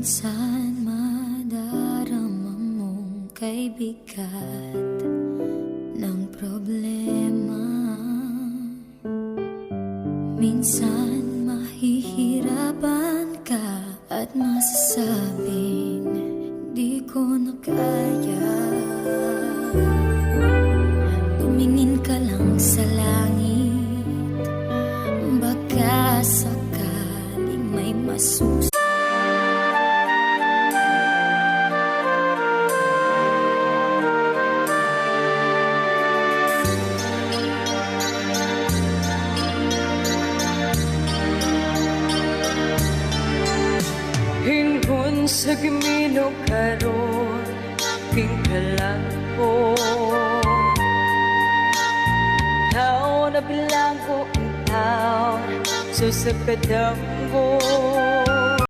Minsan madarama mong kay bigat ng problema. Minsan mahihirapan ka at masasabing di ko na kaya. Tumingin ka lang sa langit, baka sakaling may masusunod. Hingon sa gimino karon king kalangko, tao na bilang ko ang tao so sa kadamgo.